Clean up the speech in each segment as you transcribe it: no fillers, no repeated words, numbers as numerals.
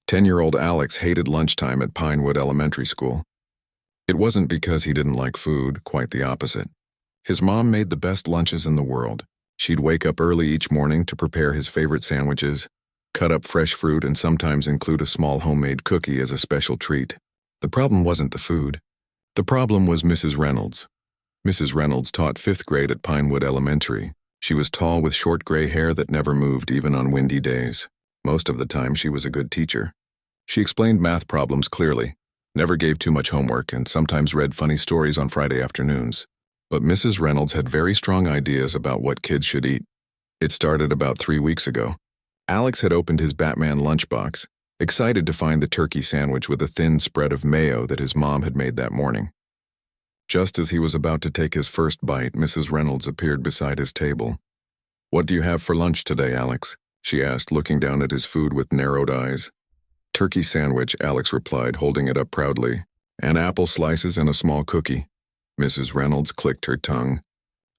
10-year-old Alex hated lunchtime at Pinewood Elementary School. It wasn't because he didn't like food, quite the opposite. His mom made the best lunches in the world. She'd wake up early each morning to prepare his favorite sandwiches, cut up fresh fruit, and sometimes include a small homemade cookie as a special treat. The problem wasn't the food. The problem was Mrs. Reynolds. Mrs. Reynolds taught 5th grade at Pinewood Elementary. She was tall with short gray hair that never moved even on windy days. Most of the time she was a good teacher. She explained math problems clearly, never gave too much homework, and sometimes read funny stories on Friday afternoons. But Mrs. Reynolds had very strong ideas about what kids should eat. It started about 3 weeks ago. Alex had opened his Batman lunchbox, excited to find the turkey sandwich with a thin spread of mayo that his mom had made that morning. Just as he was about to take his first bite, Mrs. Reynolds appeared beside his table. "What do you have for lunch today, Alex?" she asked, looking down at his food with narrowed eyes. "Turkey sandwich," Alex replied, holding it up proudly, "and apple slices and a small cookie." Mrs. Reynolds clicked her tongue.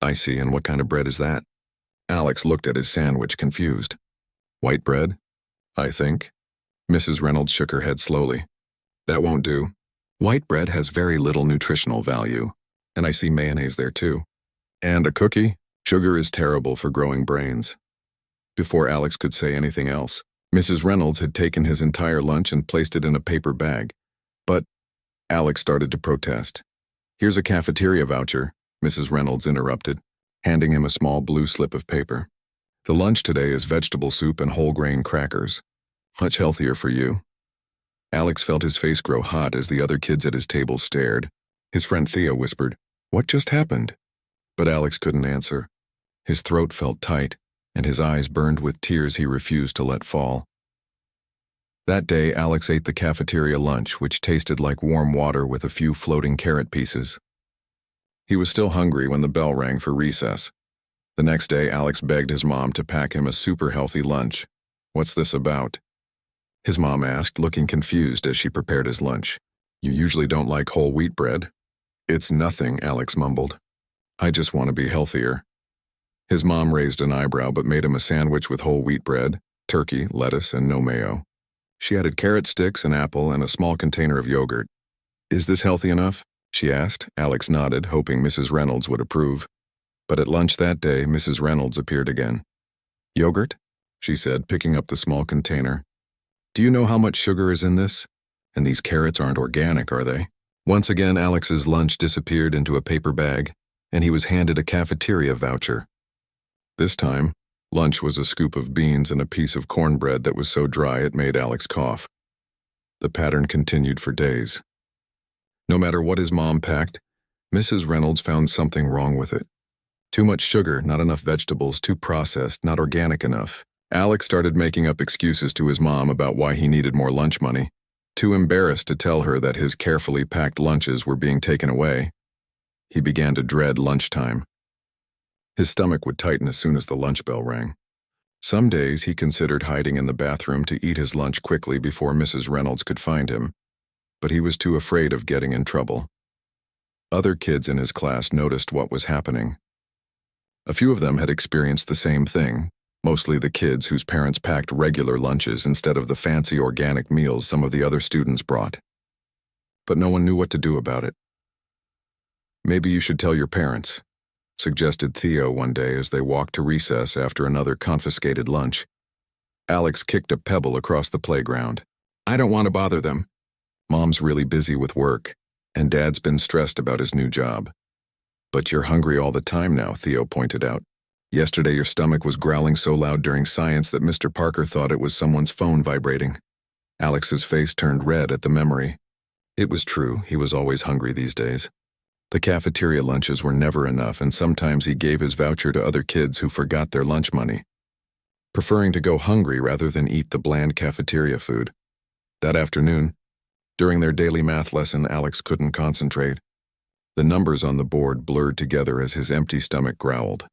"I see, and what kind of bread is that?" Alex looked at his sandwich, confused. "White bread, I think." Mrs. Reynolds shook her head slowly. "That won't do. White bread has very little nutritional value, and I see mayonnaise there too. And a cookie? Sugar is terrible for growing brains." Before Alex could say anything else, Mrs. Reynolds had taken his entire lunch and placed it in a paper bag. "But," Alex started to protest. "Here's a cafeteria voucher," Mrs. Reynolds interrupted, handing him a small blue slip of paper. "The lunch today is vegetable soup and whole grain crackers. Much healthier for you." Alex felt his face grow hot as the other kids at his table stared. His friend Theo whispered, "What just happened?" But Alex couldn't answer. His throat felt tight, and his eyes burned with tears he refused to let fall. That day, Alex ate the cafeteria lunch, which tasted like warm water with a few floating carrot pieces. He was still hungry when the bell rang for recess. The next day, Alex begged his mom to pack him a super healthy lunch. "What's this about?" his mom asked, looking confused as she prepared his lunch. "You usually don't like whole wheat bread." "It's nothing," Alex mumbled. "I just want to be healthier." His mom raised an eyebrow but made him a sandwich with whole wheat bread, turkey, lettuce, and no mayo. She added carrot sticks, an apple, and a small container of yogurt. "Is this healthy enough?" she asked. Alex nodded, hoping Mrs. Reynolds would approve. But at lunch that day, Mrs. Reynolds appeared again. "Yogurt?" she said, picking up the small container. "Do you know how much sugar is in this? And these carrots aren't organic, are they?" Once again, Alex's lunch disappeared into a paper bag, and he was handed a cafeteria voucher. This time, lunch was a scoop of beans and a piece of cornbread that was so dry it made Alex cough. The pattern continued for days. No matter what his mom packed, Mrs. Reynolds found something wrong with it. Too much sugar, not enough vegetables, too processed, not organic enough. Alex started making up excuses to his mom about why he needed more lunch money. Too embarrassed to tell her that his carefully packed lunches were being taken away, he began to dread lunchtime. His stomach would tighten as soon as the lunch bell rang. Some days he considered hiding in the bathroom to eat his lunch quickly before Mrs. Reynolds could find him, but he was too afraid of getting in trouble. Other kids in his class noticed what was happening. A few of them had experienced the same thing, mostly the kids whose parents packed regular lunches instead of the fancy organic meals some of the other students brought. But no one knew what to do about it. "Maybe you should tell your parents," suggested Theo one day as they walked to recess after another confiscated lunch. Alex kicked a pebble across the playground. "I don't want to bother them. Mom's really busy with work, and Dad's been stressed about his new job." "But you're hungry all the time now," Theo pointed out. "Yesterday your stomach was growling so loud during science that Mr. Parker thought it was someone's phone vibrating." Alex's face turned red at the memory. It was true, he was always hungry these days. The cafeteria lunches were never enough, and sometimes he gave his voucher to other kids who forgot their lunch money, preferring to go hungry rather than eat the bland cafeteria food. That afternoon, during their daily math lesson, Alex couldn't concentrate. The numbers on the board blurred together as his empty stomach growled.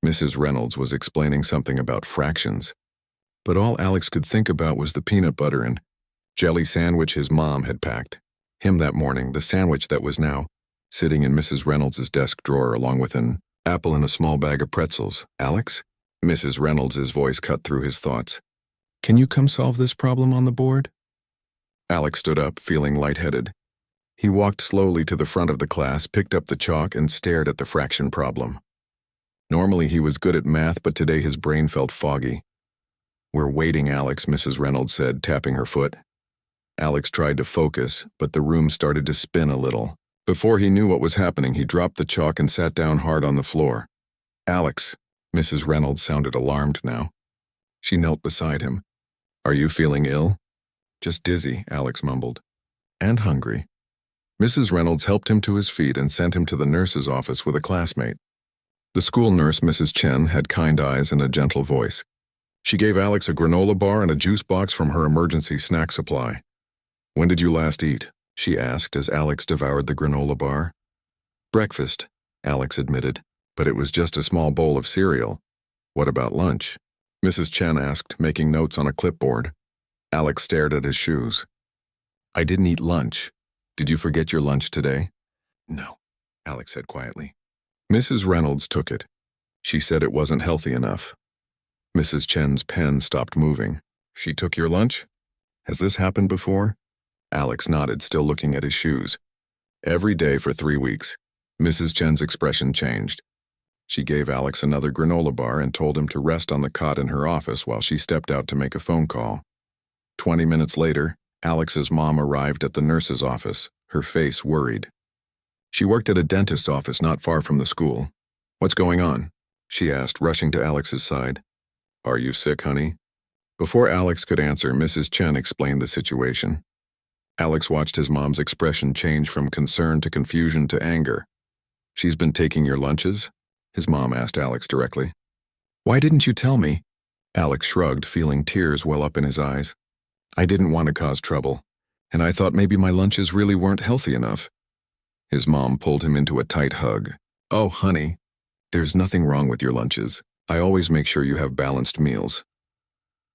Mrs. Reynolds was explaining something about fractions, but all Alex could think about was the peanut butter and jelly sandwich his mom had packed him that morning, the sandwich that was now sitting in Mrs. Reynolds' desk drawer along with an apple and a small bag of pretzels. "Alex?" Mrs. Reynolds' voice cut through his thoughts. "Can you come solve this problem on the board?" Alex stood up, feeling lightheaded. He walked slowly to the front of the class, picked up the chalk, and stared at the fraction problem. Normally he was good at math, but today his brain felt foggy. "We're waiting, Alex," Mrs. Reynolds said, tapping her foot. Alex tried to focus, but the room started to spin a little. Before he knew what was happening, he dropped the chalk and sat down hard on the floor. "Alex," Mrs. Reynolds sounded alarmed now. She knelt beside him. "Are you feeling ill?" "Just dizzy," Alex mumbled. "And hungry." Mrs. Reynolds helped him to his feet and sent him to the nurse's office with a classmate. The school nurse, Mrs. Chen, had kind eyes and a gentle voice. She gave Alex a granola bar and a juice box from her emergency snack supply. "When did you last eat?" she asked as Alex devoured the granola bar. "Breakfast," Alex admitted, "but it was just a small bowl of cereal." "What about lunch?" Mrs. Chen asked, making notes on a clipboard. Alex stared at his shoes. "I didn't eat lunch. Did you forget your lunch today?" "No," Alex said quietly. Mrs. Reynolds took it. She said it wasn't healthy enough. Mrs. Chen's pen stopped moving. "She took your lunch? Has this happened before?" Alex nodded, still looking at his shoes. "Every day for 3 weeks." Mrs. Chen's expression changed. She gave Alex another granola bar and told him to rest on the cot in her office while she stepped out to make a phone call. 20 minutes later, Alex's mom arrived at the nurse's office, her face worried. She worked at a dentist's office not far from the school. "What's going on?" she asked, rushing to Alex's side. "Are you sick, honey?" Before Alex could answer, Mrs. Chen explained the situation. Alex watched his mom's expression change from concern to confusion to anger. "She's been taking your lunches?" his mom asked Alex directly. "Why didn't you tell me?" Alex shrugged, feeling tears well up in his eyes. "I didn't want to cause trouble, and I thought maybe my lunches really weren't healthy enough." His mom pulled him into a tight hug. "Oh, honey, there's nothing wrong with your lunches. I always make sure you have balanced meals."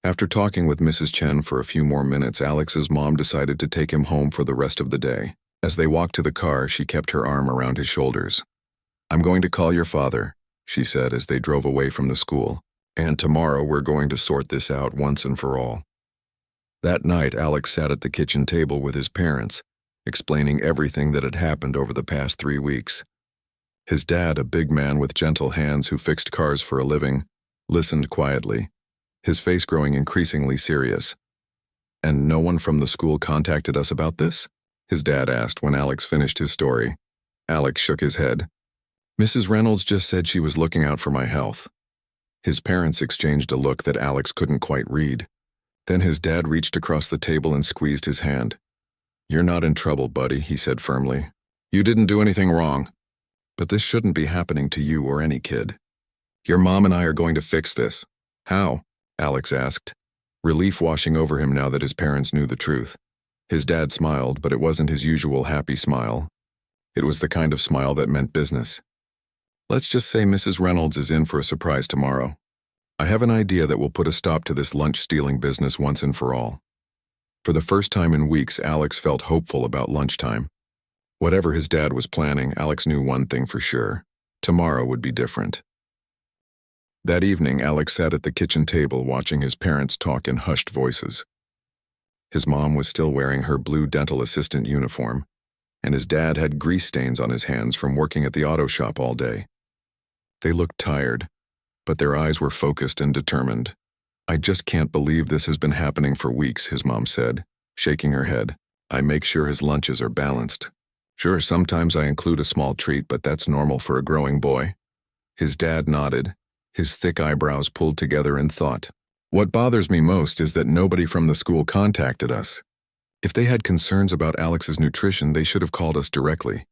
After talking with Mrs. Chen for a few more minutes, Alex's mom decided to take him home for the rest of the day. As they walked to the car, she kept her arm around his shoulders. "I'm going to call your father," she said as they drove away from the school. "And tomorrow we're going to sort this out once and for all." That night, Alex sat at the kitchen table with his parents, explaining everything that had happened over the past 3 weeks. His dad, a big man with gentle hands who fixed cars for a living, listened quietly, his face growing increasingly serious. "And no one from the school contacted us about this?" his dad asked when Alex finished his story. Alex shook his head. "Mrs. Reynolds just said she was looking out for my health." His parents exchanged a look that Alex couldn't quite read. Then his dad reached across the table and squeezed his hand. "You're not in trouble, buddy," he said firmly. "You didn't do anything wrong. But this shouldn't be happening to you or any kid. Your mom and I are going to fix this." "How?" Alex asked, relief washing over him now that his parents knew the truth. His dad smiled, but it wasn't his usual happy smile. It was the kind of smile that meant business. "Let's just say Mrs. Reynolds is in for a surprise tomorrow. I have an idea that will put a stop to this lunch-stealing business once and for all." For the first time in weeks, Alex felt hopeful about lunchtime. Whatever his dad was planning, Alex knew one thing for sure. Tomorrow would be different. That evening, Alex sat at the kitchen table watching his parents talk in hushed voices. His mom was still wearing her blue dental assistant uniform, and his dad had grease stains on his hands from working at the auto shop all day. They looked tired, but their eyes were focused and determined. "I just can't believe this has been happening for weeks," his mom said, shaking her head. "I make sure his lunches are balanced. Sure, sometimes I include a small treat, but that's normal for a growing boy." His dad nodded, his thick eyebrows pulled together in thought. "What bothers me most is that nobody from the school contacted us. If they had concerns about Alex's nutrition, they should have called us directly."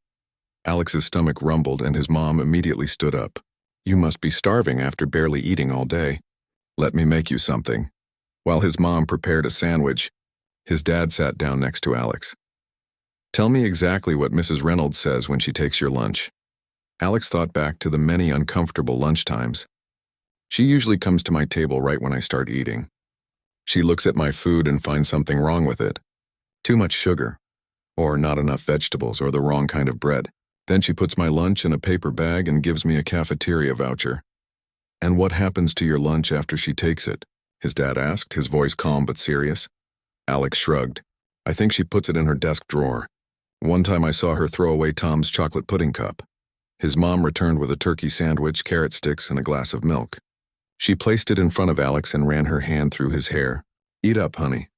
Alex's stomach rumbled and his mom immediately stood up. "You must be starving after barely eating all day. Let me make you something." While his mom prepared a sandwich, his dad sat down next to Alex. "Tell me exactly what Mrs. Reynolds says when she takes your lunch." Alex thought back to the many uncomfortable lunchtimes. "She usually comes to my table right when I start eating. She looks at my food and finds something wrong with it. Too much sugar, or not enough vegetables, or the wrong kind of bread. Then she puts my lunch in a paper bag and gives me a cafeteria voucher." "And what happens to your lunch after she takes it?" his dad asked, his voice calm but serious. Alex shrugged. I think she puts it in her desk drawer. One time I saw her throw away Tom's chocolate pudding cup. His mom returned with a turkey sandwich, carrot sticks, and a glass of milk. She placed it in front of Alex and ran her hand through his hair. "Eat up, honey."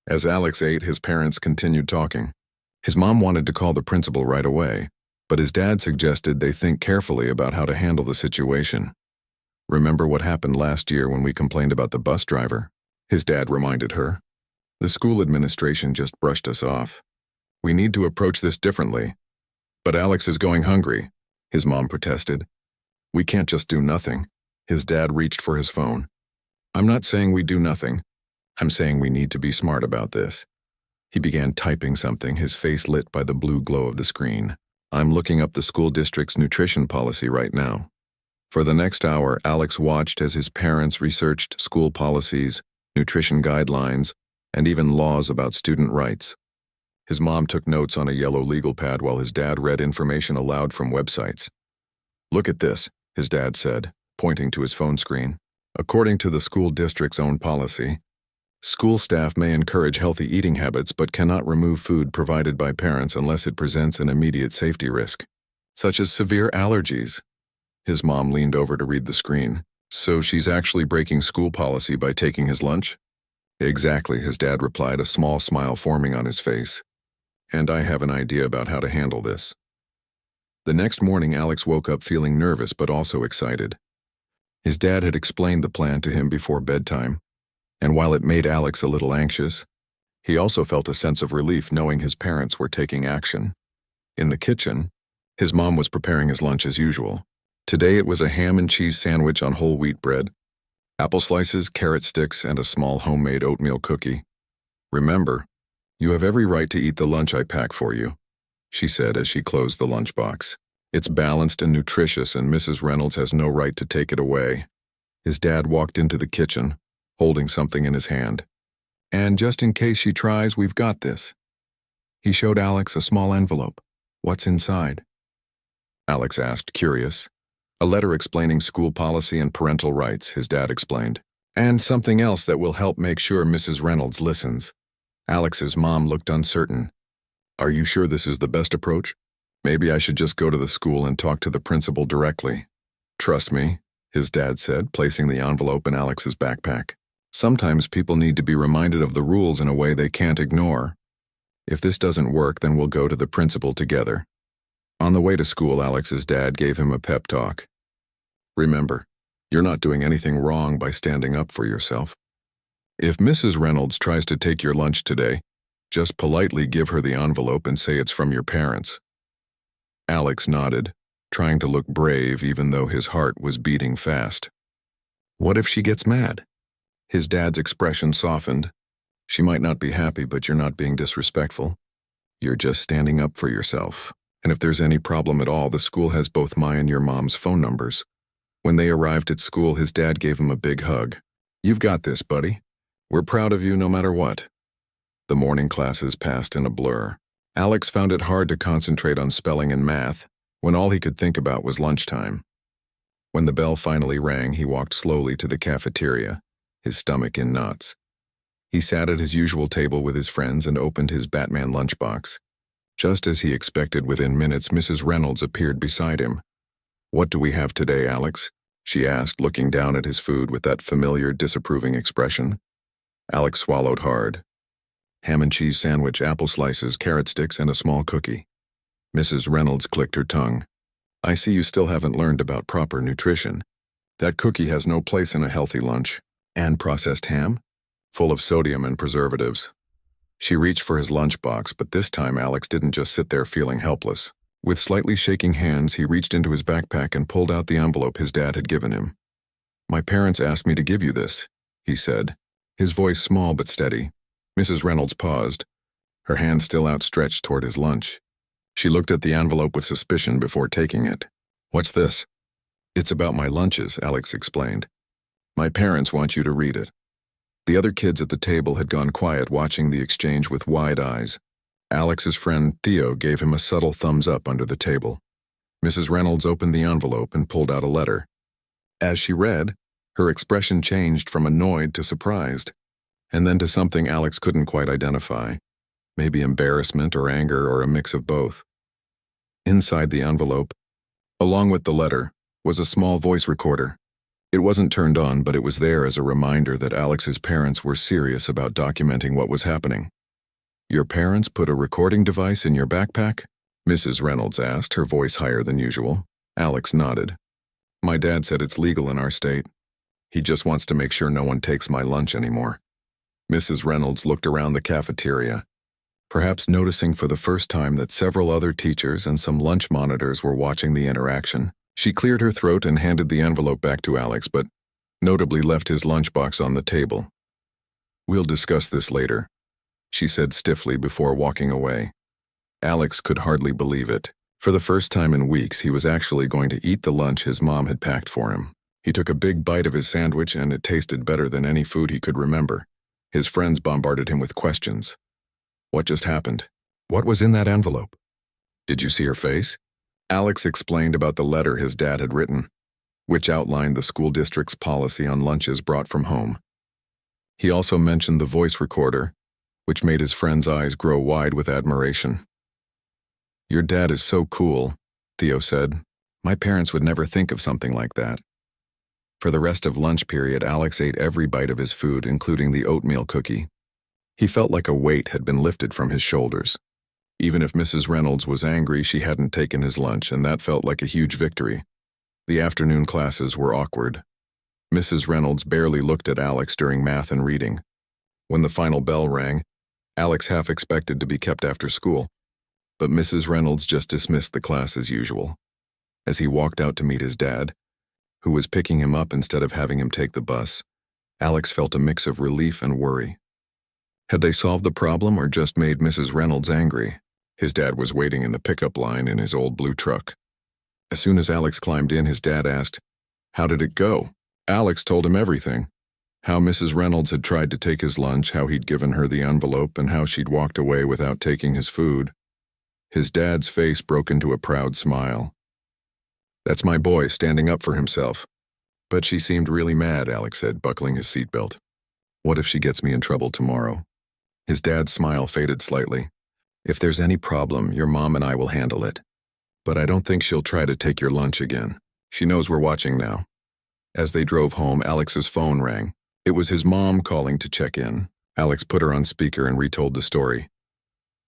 As Alex ate, his parents continued talking. His mom wanted to call the principal right away, but his dad suggested they think carefully about how to handle the situation. "Remember what happened last year when we complained about the bus driver?" his dad reminded her. "The school administration just brushed us off. We need to approach this differently." "But Alex is going hungry," his mom protested. "We can't just do nothing." His dad reached for his phone. "I'm not saying we do nothing. I'm saying we need to be smart about this." He began typing something, his face lit by the blue glow of the screen. "I'm looking up the school district's nutrition policy right now." For the next hour, Alex watched as his parents researched school policies, nutrition guidelines, and even laws about student rights. His mom took notes on a yellow legal pad while his dad read information aloud from websites. "Look at this," his dad said, pointing to his phone screen. "According to the school district's own policy, school staff may encourage healthy eating habits but cannot remove food provided by parents unless it presents an immediate safety risk, such as severe allergies." His mom leaned over to read the screen. "So she's actually breaking school policy by taking his lunch?" "Exactly," his dad replied, a small smile forming on his face. "And I have an idea about how to handle this." The next morning, Alex woke up feeling nervous but also excited. His dad had explained the plan to him before bedtime, and while it made Alex a little anxious, he also felt a sense of relief knowing his parents were taking action. In the kitchen, his mom was preparing his lunch as usual. Today it was a ham and cheese sandwich on whole wheat bread, apple slices, carrot sticks, and a small homemade oatmeal cookie. "Remember, you have every right to eat the lunch I pack for you," she said as she closed the lunchbox. "It's balanced and nutritious, and Mrs. Reynolds has no right to take it away." His dad walked into the kitchen, holding something in his hand. "And just in case she tries, we've got this." He showed Alex a small envelope. "What's inside?" Alex asked, curious. "A letter explaining school policy and parental rights," his dad explained. "And something else that will help make sure Mrs. Reynolds listens." Alex's mom looked uncertain. "Are you sure this is the best approach? Maybe I should just go to the school and talk to the principal directly." "Trust me," his dad said, placing the envelope in Alex's backpack. "Sometimes people need to be reminded of the rules in a way they can't ignore. If this doesn't work, then we'll go to the principal together." On the way to school, Alex's dad gave him a pep talk. "Remember, you're not doing anything wrong by standing up for yourself. If Mrs. Reynolds tries to take your lunch today, just politely give her the envelope and say it's from your parents." Alex nodded, trying to look brave even though his heart was beating fast. "What if she gets mad?" His dad's expression softened. "She might not be happy, but you're not being disrespectful. You're just standing up for yourself. And if there's any problem at all, the school has both my and your mom's phone numbers." When they arrived at school, his dad gave him a big hug. "You've got this, buddy. We're proud of you no matter what." The morning classes passed in a blur. Alex found it hard to concentrate on spelling and math when all he could think about was lunchtime. When the bell finally rang, he walked slowly to the cafeteria, his stomach in knots. He sat at his usual table with his friends and opened his Batman lunchbox. Just as he expected, within minutes, Mrs. Reynolds appeared beside him. "What do we have today, Alex?" she asked, looking down at his food with that familiar, disapproving expression. Alex swallowed hard. "Ham and cheese sandwich, apple slices, carrot sticks, and a small cookie." Mrs. Reynolds clicked her tongue. "I see you still haven't learned about proper nutrition. That cookie has no place in a healthy lunch. And processed ham? Full of sodium and preservatives." She reached for his lunchbox, but this time Alex didn't just sit there feeling helpless. With slightly shaking hands, he reached into his backpack and pulled out the envelope his dad had given him. "My parents asked me to give you this," he said, his voice small but steady. Mrs. Reynolds paused, her hand still outstretched toward his lunch. She looked at the envelope with suspicion before taking it. "What's this?" "It's about my lunches," Alex explained. "My parents want you to read it." The other kids at the table had gone quiet, watching the exchange with wide eyes. Alex's friend Theo gave him a subtle thumbs up under the table. Mrs. Reynolds opened the envelope and pulled out a letter. As she read, her expression changed from annoyed to surprised, and then to something Alex couldn't quite identify. maybe embarrassment or anger or a mix of both. Inside the envelope, along with the letter, was a small voice recorder. It wasn't turned on, but it was there as a reminder that Alex's parents were serious about documenting what was happening. "Your parents put a recording device in your backpack?" Mrs. Reynolds asked, her voice higher than usual. Alex nodded. "My dad said it's legal in our state. He just wants to make sure no one takes my lunch anymore." Mrs. Reynolds looked around the cafeteria, perhaps noticing for the first time that several other teachers and some lunch monitors were watching the interaction. She cleared her throat and handed the envelope back to Alex, but notably left his lunchbox on the table. "We'll discuss this later," she said stiffly before walking away. Alex could hardly believe it. For the first time in weeks, he was actually going to eat the lunch his mom had packed for him. He took a big bite of his sandwich, and it tasted better than any food he could remember. His friends bombarded him with questions. What just happened? What was in that envelope? Did you see her face? Alex explained about the letter his dad had written, which outlined the school district's policy on lunches brought from home. He also mentioned the voice recorder, which made his friend's eyes grow wide with admiration. "Your dad is so cool," Theo said. "My parents would never think of something like that." For the rest of lunch period, Alex ate every bite of his food, including the oatmeal cookie. He felt like a weight had been lifted from his shoulders. Even if Mrs. Reynolds was angry, she hadn't taken his lunch, and that felt like a huge victory. The afternoon classes were awkward. Mrs. Reynolds barely looked at Alex during math and reading. When the final bell rang, Alex half expected to be kept after school, but Mrs. Reynolds just dismissed the class as usual. As he walked out to meet his dad, who was picking him up instead of having him take the bus, Alex felt a mix of relief and worry. Had they solved the problem or just made Mrs. Reynolds angry? His dad was waiting in the pickup line in his old blue truck. As soon as Alex climbed in, his dad asked, "How did it go?" Alex told him everything. How Mrs. Reynolds had tried to take his lunch, how he'd given her the envelope, and how she'd walked away without taking his food. His dad's face broke into a proud smile. "That's my boy standing up for himself." "But she seemed really mad," Alex said, buckling his seatbelt. "What if she gets me in trouble tomorrow?" His dad's smile faded slightly. "If there's any problem, your mom and I will handle it. But I don't think she'll try to take your lunch again. She knows we're watching now." As they drove home, Alex's phone rang. It was his mom calling to check in. Alex put her on speaker and retold the story.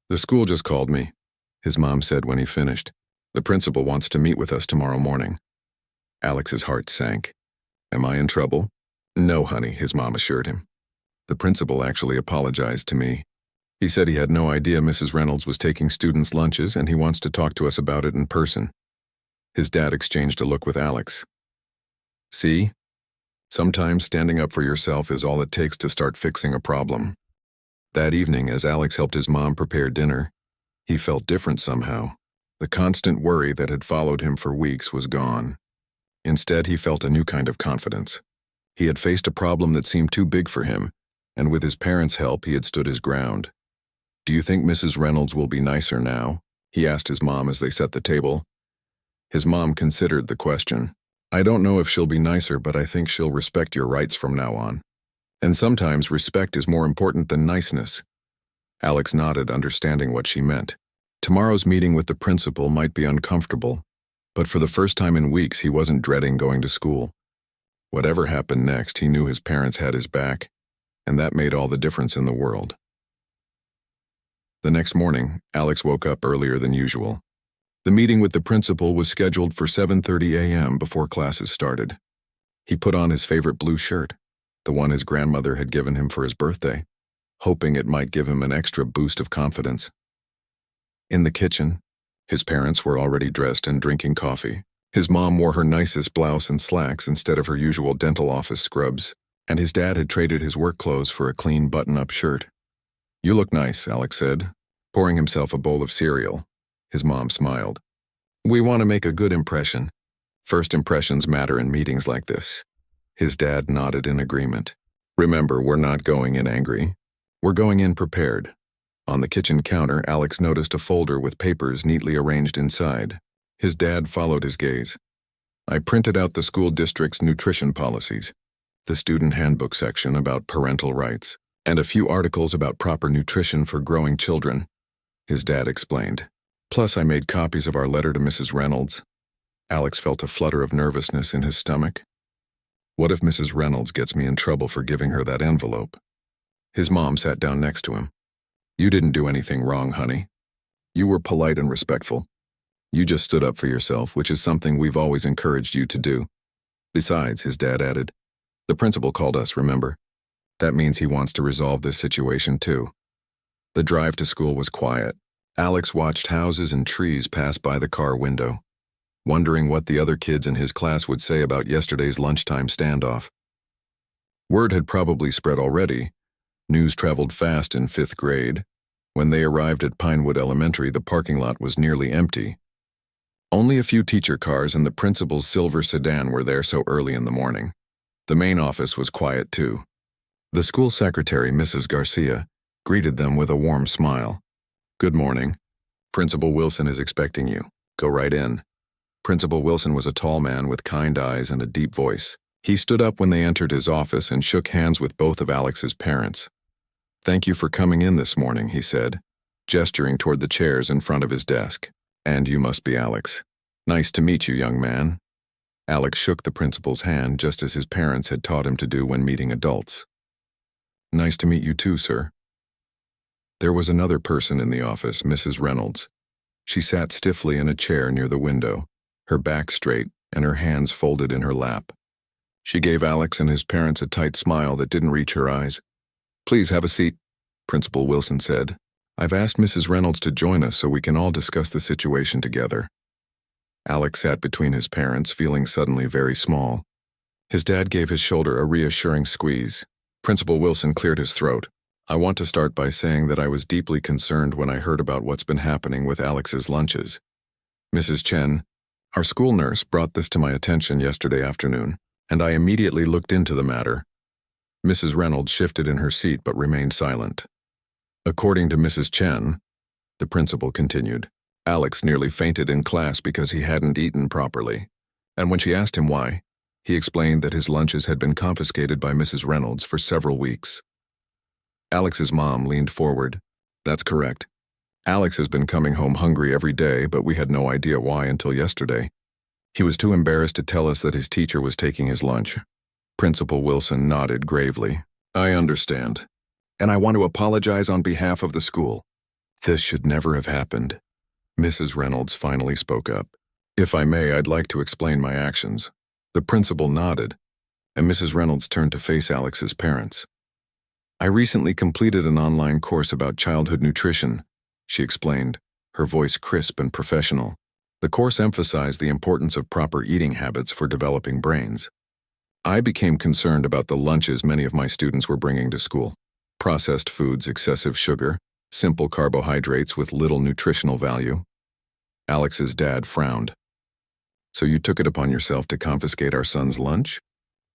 "The school just called me," his mom said when he finished. "The principal wants to meet with us tomorrow morning." Alex's heart sank. "Am I in trouble?" "No, honey," his mom assured him. "The principal actually apologized to me. He said he had no idea Mrs. Reynolds was taking students' lunches, and he wants to talk to us about it in person." His dad exchanged a look with Alex. "See? Sometimes standing up for yourself is all it takes to start fixing a problem." That evening, as Alex helped his mom prepare dinner, he felt different somehow. The constant worry that had followed him for weeks was gone. Instead, he felt a new kind of confidence. He had faced a problem that seemed too big for him, and with his parents' help, he had stood his ground. "Do you think Mrs. Reynolds will be nicer now?" he asked his mom as they set the table. His mom considered the question. "I don't know if she'll be nicer, but I think she'll respect your rights from now on. And sometimes respect is more important than niceness." Alex nodded, understanding what she meant. Tomorrow's meeting with the principal might be uncomfortable, but for the first time in weeks, he wasn't dreading going to school. Whatever happened next, he knew his parents had his back, and that made all the difference in the world. The next morning, Alex woke up earlier than usual. The meeting with the principal was scheduled for 7:30 a.m. before classes started. He put on his favorite blue shirt, the one his grandmother had given him for his birthday, hoping it might give him an extra boost of confidence. In the kitchen, his parents were already dressed and drinking coffee. His mom wore her nicest blouse and slacks instead of her usual dental office scrubs, and his dad had traded his work clothes for a clean button-up shirt. "You look nice," Alex said, pouring himself a bowl of cereal. His mom smiled. "We want to make a good impression. First impressions matter in meetings like this." His dad nodded in agreement. "Remember, we're not going in angry. We're going in prepared." On the kitchen counter, Alex noticed a folder with papers neatly arranged inside. His dad followed his gaze. "I printed out the school district's nutrition policies, the student handbook section about parental rights. And a few articles about proper nutrition for growing children, his dad explained. Plus, I made copies of our letter to Mrs. Reynolds. Alex felt a flutter of nervousness in his stomach. What if Mrs. Reynolds gets me in trouble for giving her that envelope? His mom sat down next to him. You didn't do anything wrong, honey. You were polite and respectful. You just stood up for yourself, which is something we've always encouraged you to do. Besides, his dad added, the principal called us, remember? That means he wants to resolve this situation too. The drive to school was quiet. Alex watched houses and trees pass by the car window, wondering what the other kids in his class would say about yesterday's lunchtime standoff. Word had probably spread already. News traveled fast in 5th grade. When they arrived at Pinewood Elementary, the parking lot was nearly empty. Only a few teacher cars and the principal's silver sedan were there so early in the morning. The main office was quiet too. The school secretary, Mrs. Garcia, greeted them with a warm smile. Good morning. Principal Wilson is expecting you. Go right in. Principal Wilson was a tall man with kind eyes and a deep voice. He stood up when they entered his office and shook hands with both of Alex's parents. Thank you for coming in this morning, he said, gesturing toward the chairs in front of his desk. And you must be Alex. Nice to meet you, young man. Alex shook the principal's hand just as his parents had taught him to do when meeting adults. Nice to meet you too, sir. There was another person in the office, Mrs. Reynolds. She sat stiffly in a chair near the window, her back straight and her hands folded in her lap. She gave Alex and his parents a tight smile that didn't reach her eyes. Please have a seat, Principal Wilson said. I've asked Mrs. Reynolds to join us so we can all discuss the situation together. Alex sat between his parents, feeling suddenly very small. His dad gave his shoulder a reassuring squeeze. Principal Wilson cleared his throat. I want to start by saying that I was deeply concerned when I heard about what's been happening with Alex's lunches. Mrs. Chen, our school nurse, brought this to my attention yesterday afternoon, and I immediately looked into the matter. Mrs. Reynolds shifted in her seat but remained silent. According to Mrs. Chen, the principal continued, Alex nearly fainted in class because he hadn't eaten properly, and when she asked him why, he explained that his lunches had been confiscated by Mrs. Reynolds for several weeks. Alex's mom leaned forward. That's correct. Alex has been coming home hungry every day, but we had no idea why until yesterday. He was too embarrassed to tell us that his teacher was taking his lunch. Principal Wilson nodded gravely. I understand. And I want to apologize on behalf of the school. This should never have happened. Mrs. Reynolds finally spoke up. If I may, I'd like to explain my actions. The principal nodded, and Mrs. Reynolds turned to face Alex's parents. I recently completed an online course about childhood nutrition, she explained, her voice crisp and professional. The course emphasized the importance of proper eating habits for developing brains. I became concerned about the lunches many of my students were bringing to school. Processed foods, excessive sugar, simple carbohydrates with little nutritional value. Alex's dad frowned. So you took it upon yourself to confiscate our son's lunch?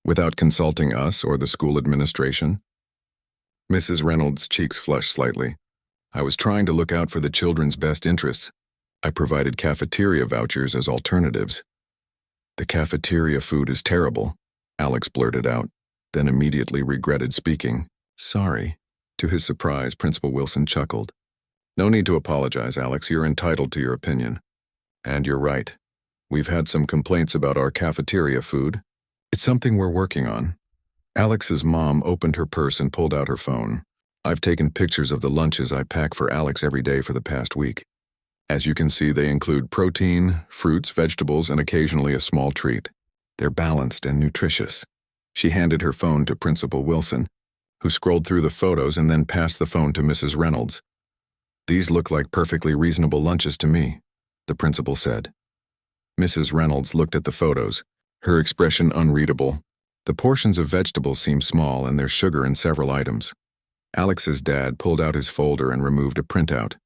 Without consulting us or the school administration? Mrs. Reynolds' cheeks flushed slightly. I was trying to look out for the children's best interests. I provided cafeteria vouchers as alternatives. The cafeteria food is terrible, Alex blurted out, then immediately regretted speaking. Sorry. To his surprise, Principal Wilson chuckled. No need to apologize, Alex. You're entitled to your opinion. And you're right. We've had some complaints about our cafeteria food. It's something we're working on. Alex's mom opened her purse and pulled out her phone. I've taken pictures of the lunches I pack for Alex every day for the past week. As you can see, they include protein, fruits, vegetables, and occasionally a small treat. They're balanced and nutritious. She handed her phone to Principal Wilson, who scrolled through the photos and then passed the phone to Mrs. Reynolds. These look like perfectly reasonable lunches to me, the principal said. Mrs. Reynolds looked at the photos, her expression unreadable. The portions of vegetables seem small and there's sugar in several items. Alex's dad pulled out his folder and removed a printout.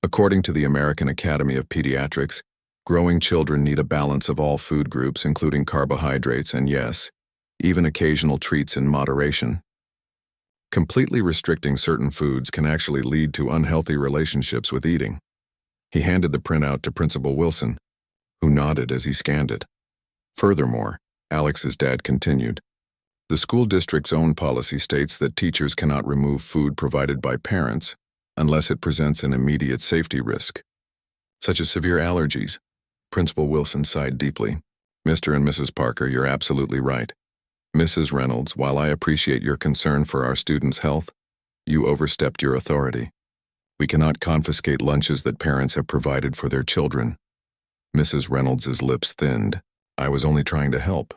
According to the American Academy of Pediatrics, growing children need a balance of all food groups, including carbohydrates and, yes, even occasional treats in moderation. Completely restricting certain foods can actually lead to unhealthy relationships with eating. He handed the printout to Principal Wilson, who nodded as he scanned it. Furthermore, Alex's dad continued, The school district's own policy states that teachers cannot remove food provided by parents unless it presents an immediate safety risk, such as severe allergies. Principal Wilson sighed deeply. Mr. and Mrs. Parker, you're absolutely right. Mrs. Reynolds, while I appreciate your concern for our students' health, you overstepped your authority. We cannot confiscate lunches that parents have provided for their children. Mrs. Reynolds's lips thinned. I was only trying to help.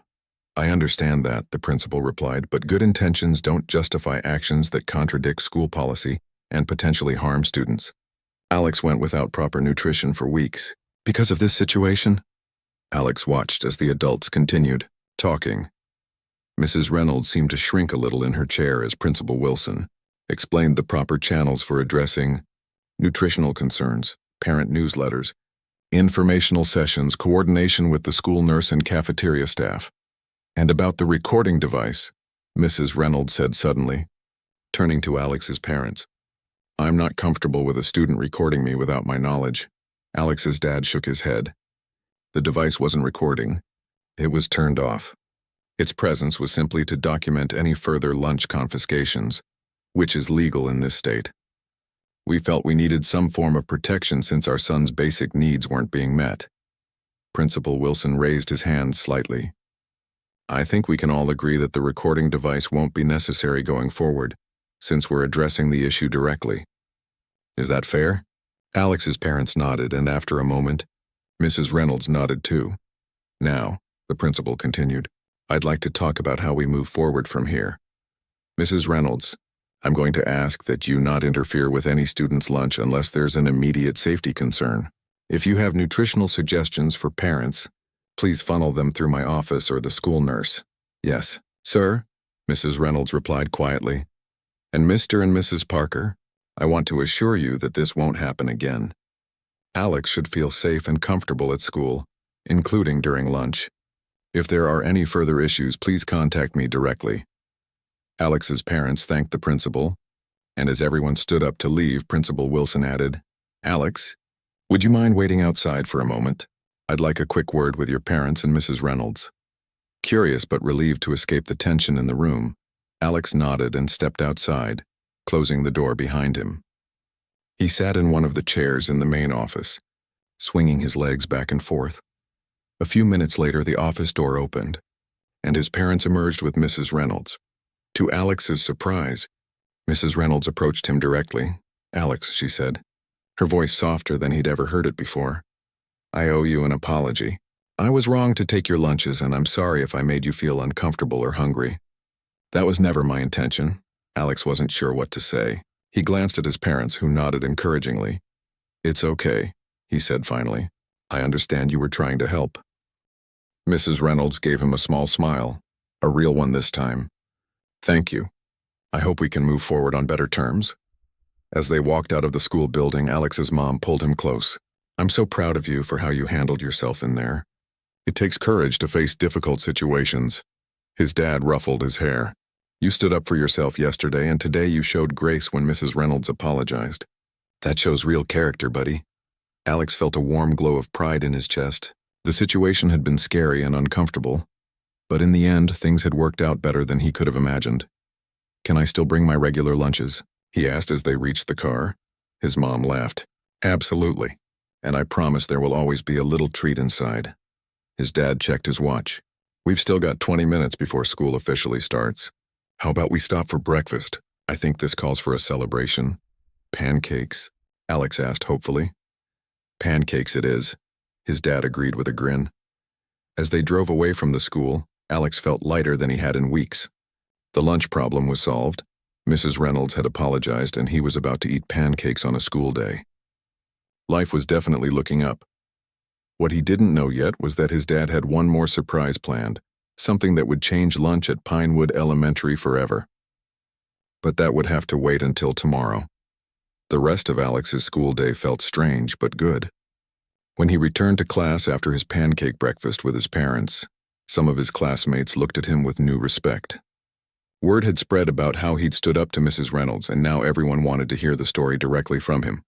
I understand that, the principal replied, but good intentions don't justify actions that contradict school policy and potentially harm students. Alex went without proper nutrition for weeks. Because of this situation? Alex watched as the adults continued talking. Mrs. Reynolds seemed to shrink a little in her chair as Principal Wilson explained the proper channels for addressing nutritional concerns, parent newsletters, informational sessions, coordination with the school nurse and cafeteria staff. And about the recording device, Mrs. Reynolds said suddenly, turning to Alex's parents. I'm not comfortable with a student recording me without my knowledge. Alex's dad shook his head. The device wasn't recording. It was turned off. Its presence was simply to document any further lunch confiscations, which is legal in this state. We felt we needed some form of protection since our son's basic needs weren't being met. Principal Wilson raised his hand slightly. I think we can all agree that the recording device won't be necessary going forward, since we're addressing the issue directly. Is that fair? Alex's parents nodded, and after a moment, Mrs. Reynolds nodded too. Now, the principal continued, I'd like to talk about how we move forward from here. Mrs. Reynolds, I'm going to ask that you not interfere with any student's lunch unless there's an immediate safety concern. If you have nutritional suggestions for parents, please funnel them through my office or the school nurse. Yes, sir, Mrs. Reynolds replied quietly. And Mr. and Mrs. Parker, I want to assure you that this won't happen again. Alex should feel safe and comfortable at school, including during lunch. If there are any further issues, please contact me directly. Alex's parents thanked the principal, and as everyone stood up to leave, Principal Wilson added, Alex, would you mind waiting outside for a moment? I'd like a quick word with your parents and Mrs. Reynolds. Curious but relieved to escape the tension in the room, Alex nodded and stepped outside, closing the door behind him. He sat in one of the chairs in the main office, swinging his legs back and forth. A few minutes later, the office door opened, and his parents emerged with Mrs. Reynolds. To Alex's surprise, Mrs. Reynolds approached him directly. Alex, she said, her voice softer than he'd ever heard it before. I owe you an apology. I was wrong to take your lunches, and I'm sorry if I made you feel uncomfortable or hungry. That was never my intention. Alex wasn't sure what to say. He glanced at his parents, who nodded encouragingly. It's okay, he said finally. I understand you were trying to help. Mrs. Reynolds gave him a small smile, a real one this time. Thank you. I hope we can move forward on better terms. As they walked out of the school building, Alex's mom pulled him close. I'm so proud of you for how you handled yourself in there. It takes courage to face difficult situations. His dad ruffled his hair. You stood up for yourself yesterday, and today you showed grace when Mrs. Reynolds apologized. That shows real character, buddy. Alex felt a warm glow of pride in his chest. The situation had been scary and uncomfortable, but in the end, things had worked out better than he could have imagined. Can I still bring my regular lunches? He asked as they reached the car. His mom laughed. Absolutely. And I promise there will always be a little treat inside. His dad checked his watch. We've still got 20 minutes before school officially starts. How about we stop for breakfast? I think this calls for a celebration. Pancakes? Alex asked hopefully. Pancakes it is, his dad agreed with a grin. As they drove away from the school, Alex felt lighter than he had in weeks. The lunch problem was solved. Mrs. Reynolds had apologized, and he was about to eat pancakes on a school day. Life was definitely looking up. What he didn't know yet was that his dad had one more surprise planned, something that would change lunch at Pinewood Elementary forever. But that would have to wait until tomorrow. The rest of Alex's school day felt strange but good. When he returned to class after his pancake breakfast with his parents, some of his classmates looked at him with new respect. Word had spread about how he'd stood up to Mrs. Reynolds, and now everyone wanted to hear the story directly from him.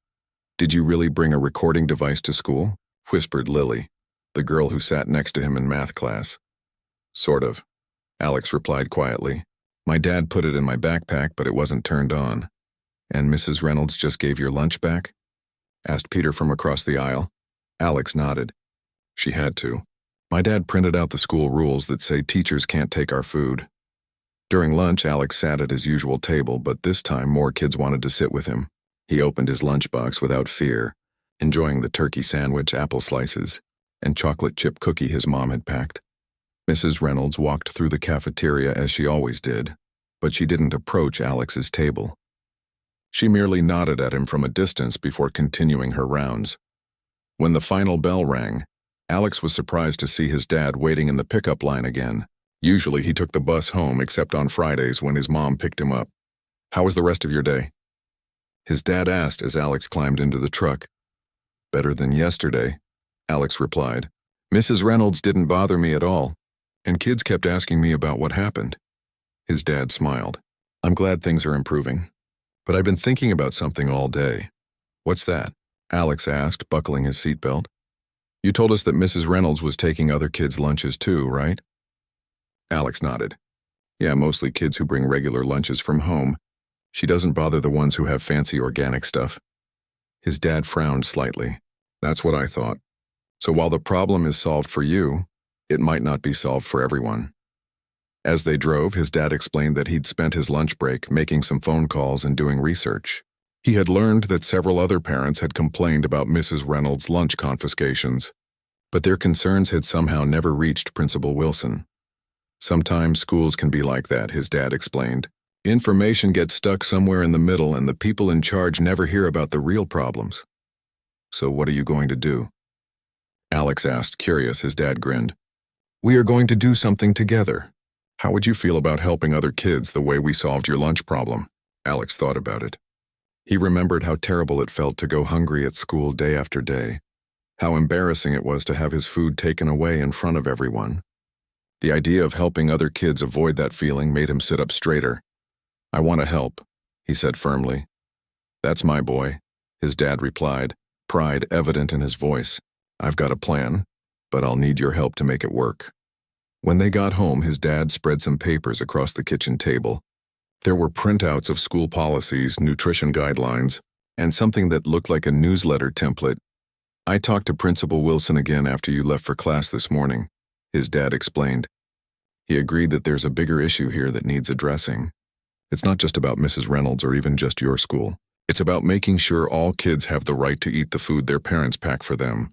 Did you really bring a recording device to school? Whispered Lily, the girl who sat next to him in math class. Sort of. Alex replied quietly. My dad put it in my backpack, but it wasn't turned on. And Mrs. Reynolds just gave your lunch back? Asked Peter from across the aisle. Alex nodded. She had to. My dad printed out the school rules that say teachers can't take our food. During lunch, Alex sat at his usual table, but this time more kids wanted to sit with him. He opened his lunchbox without fear, enjoying the turkey sandwich, apple slices, and chocolate chip cookie his mom had packed. Mrs. Reynolds walked through the cafeteria as she always did, but she didn't approach Alex's table. She merely nodded at him from a distance before continuing her rounds. When the final bell rang, Alex was surprised to see his dad waiting in the pickup line again. Usually he took the bus home except on Fridays when his mom picked him up. How was the rest of your day? His dad asked as Alex climbed into the truck. Better than yesterday, Alex replied. Mrs. Reynolds didn't bother me at all, and kids kept asking me about what happened. His dad smiled. I'm glad things are improving, but I've been thinking about something all day. What's that? Alex asked, buckling his seatbelt. You told us that Mrs. Reynolds was taking other kids' lunches too, right? Alex nodded. Yeah, mostly kids who bring regular lunches from home. She doesn't bother the ones who have fancy organic stuff. His dad frowned slightly. That's what I thought. So while the problem is solved for you, it might not be solved for everyone. As they drove, his dad explained that he'd spent his lunch break making some phone calls and doing research. He had learned that several other parents had complained about Mrs. Reynolds' lunch confiscations, but their concerns had somehow never reached Principal Wilson. Sometimes schools can be like that, his dad explained. Information gets stuck somewhere in the middle and the people in charge never hear about the real problems. So what are you going to do? Alex asked, curious. His dad grinned. We are going to do something together. How would you feel about helping other kids the way we solved your lunch problem? Alex thought about it. He remembered how terrible it felt to go hungry at school day after day, how embarrassing it was to have his food taken away in front of everyone. The idea of helping other kids avoid that feeling made him sit up straighter. I want to help, he said firmly. That's my boy, his dad replied, pride evident in his voice. I've got a plan, but I'll need your help to make it work. When they got home, his dad spread some papers across the kitchen table. There were printouts of school policies, nutrition guidelines, and something that looked like a newsletter template. I talked to Principal Wilson again after you left for class this morning, his dad explained. He agreed that there's a bigger issue here that needs addressing. It's not just about Mrs. Reynolds or even just your school. It's about making sure all kids have the right to eat the food their parents pack for them.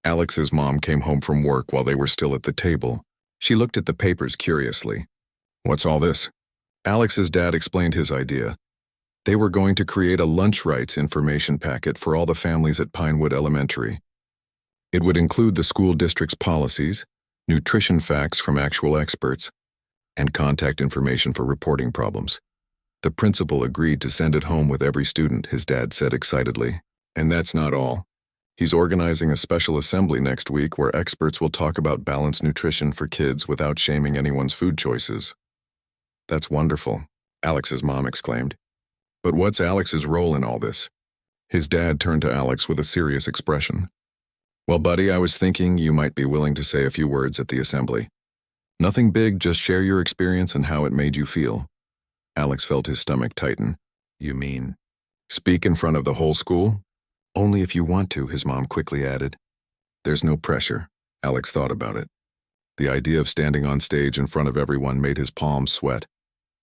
Alex's mom came home from work while they were still at the table. She looked at the papers curiously. What's all this? Alex's dad explained his idea. They were going to create a lunch rights information packet for all the families at Pinewood Elementary. It would include the school district's policies, nutrition facts from actual experts, and contact information for reporting problems. The principal agreed to send it home with every student, his dad said excitedly. And that's not all. He's organizing a special assembly next week where experts will talk about balanced nutrition for kids without shaming anyone's food choices. That's wonderful, Alex's mom exclaimed. But what's Alex's role in all this? His dad turned to Alex with a serious expression. Well, buddy, I was thinking you might be willing to say a few words at the assembly. Nothing big, just share your experience and how it made you feel. Alex felt his stomach tighten. You mean, speak in front of the whole school? Only if you want to, his mom quickly added. There's no pressure. Alex thought about it. The idea of standing on stage in front of everyone made his palms sweat.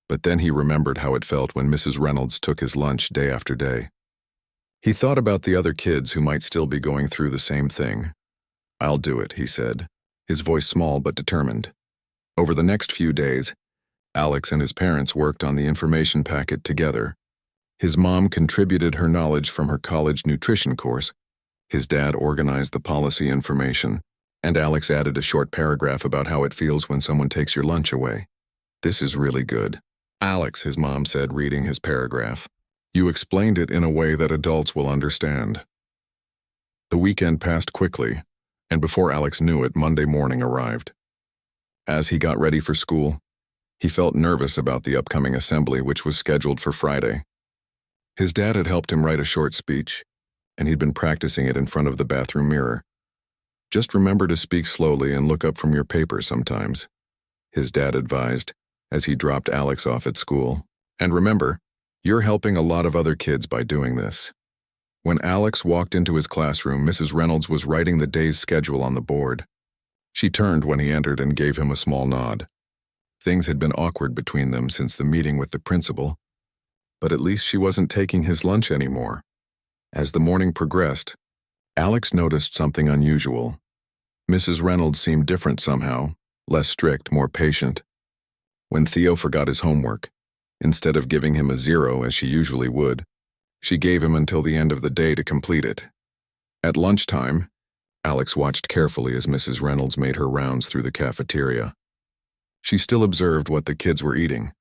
But then he remembered how it felt when Mrs. Reynolds took his lunch day after day. He thought about the other kids who might still be going through the same thing. I'll do it, he said, his voice small but determined. Over the next few days, Alex and his parents worked on the information packet together. His mom contributed her knowledge from her college nutrition course. His dad organized the policy information, and Alex added a short paragraph about how it feels when someone takes your lunch away. This is really good. Alex, his mom said, reading his paragraph. You explained it in a way that adults will understand. The weekend passed quickly, and before Alex knew it, Monday morning arrived. As he got ready for school, he felt nervous about the upcoming assembly, which was scheduled for Friday. His dad had helped him write a short speech, and he'd been practicing it in front of the bathroom mirror. Just remember to speak slowly and look up from your paper sometimes, his dad advised, as he dropped Alex off at school. And remember, you're helping a lot of other kids by doing this. When Alex walked into his classroom, Mrs. Reynolds was writing the day's schedule on the board. She turned when he entered and gave him a small nod. Things had been awkward between them since the meeting with the principal, but at least she wasn't taking his lunch anymore. As the morning progressed, Alex noticed something unusual. Mrs. Reynolds seemed different somehow, less strict, more patient. When Theo forgot his homework, instead of giving him a 0 as she usually would, she gave him until the end of the day to complete it. At lunchtime, Alex watched carefully as Mrs. Reynolds made her rounds through the cafeteria. She still observed what the kids were eating,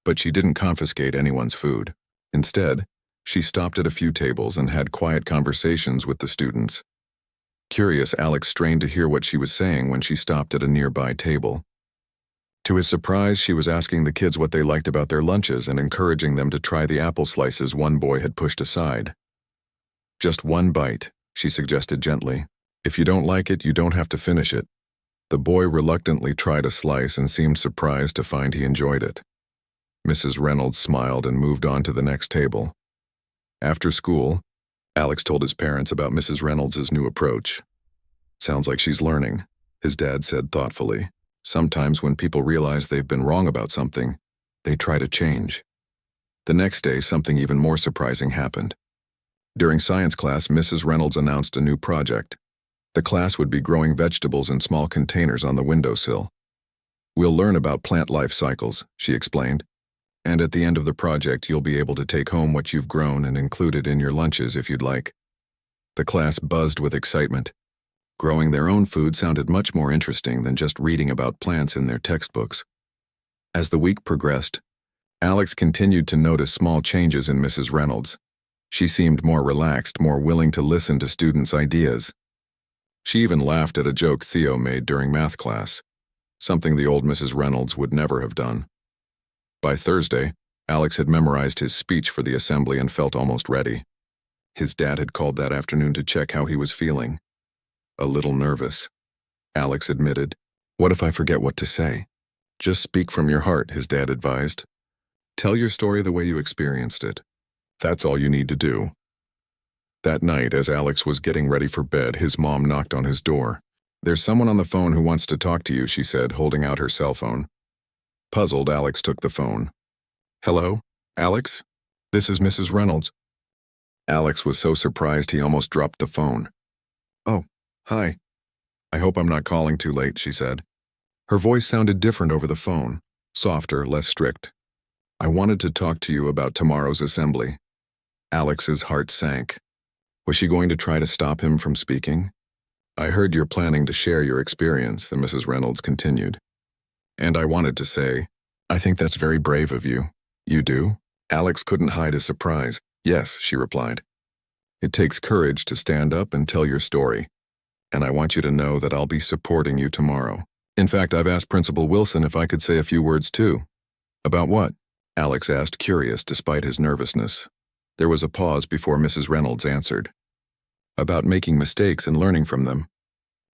but she didn't confiscate anyone's food. Instead, she stopped at a few tables and had quiet conversations with the students. Curious, Alex strained to hear what she was saying when she stopped at a nearby table. To his surprise, she was asking the kids what they liked about their lunches and encouraging them to try the apple slices one boy had pushed aside. "Just one bite," she suggested gently. "If you don't like it, you don't have to finish it." The boy reluctantly tried a slice and seemed surprised to find he enjoyed it. Mrs. Reynolds smiled and moved on to the next table. After school, Alex told his parents about Mrs. Reynolds' new approach. "Sounds like she's learning," his dad said thoughtfully. "Sometimes when people realize they've been wrong about something, they try to change." The next day, something even more surprising happened. During science class, Mrs. Reynolds announced a new project. The class would be growing vegetables in small containers on the windowsill. "We'll learn about plant life cycles," she explained. "And at the end of the project, you'll be able to take home what you've grown and include it in your lunches if you'd like." The class buzzed with excitement. Growing their own food sounded much more interesting than just reading about plants in their textbooks. As the week progressed, Alex continued to notice small changes in Mrs. Reynolds. She seemed more relaxed, more willing to listen to students' ideas. She even laughed at a joke Theo made during math class, something the old Mrs. Reynolds would never have done. By Thursday, Alex had memorized his speech for the assembly and felt almost ready. His dad had called that afternoon to check how he was feeling. "A little nervous," Alex admitted. "What if I forget what to say?" "Just speak from your heart," his dad advised. "Tell your story the way you experienced it. That's all you need to do." That night, as Alex was getting ready for bed, his mom knocked on his door. "There's someone on the phone who wants to talk to you," she said, holding out her cell phone. Puzzled, Alex took the phone. "Hello, Alex? This is Mrs. Reynolds." Alex was so surprised he almost dropped the phone. "Oh, hi. I hope I'm not calling too late," she said. Her voice sounded different over the phone, softer, less strict. "I wanted to talk to you about tomorrow's assembly." Alex's heart sank. Was she going to try to stop him from speaking? "I heard you're planning to share your experience," the Mrs. Reynolds continued. "And I wanted to say, I think that's very brave of you." "You do?" Alex couldn't hide his surprise. "Yes," she replied. "It takes courage to stand up and tell your story. And I want you to know that I'll be supporting you tomorrow. In fact, I've asked Principal Wilson if I could say a few words too." "About what?" Alex asked, curious despite his nervousness. There was a pause before Mrs. Reynolds answered. "About making mistakes and learning from them.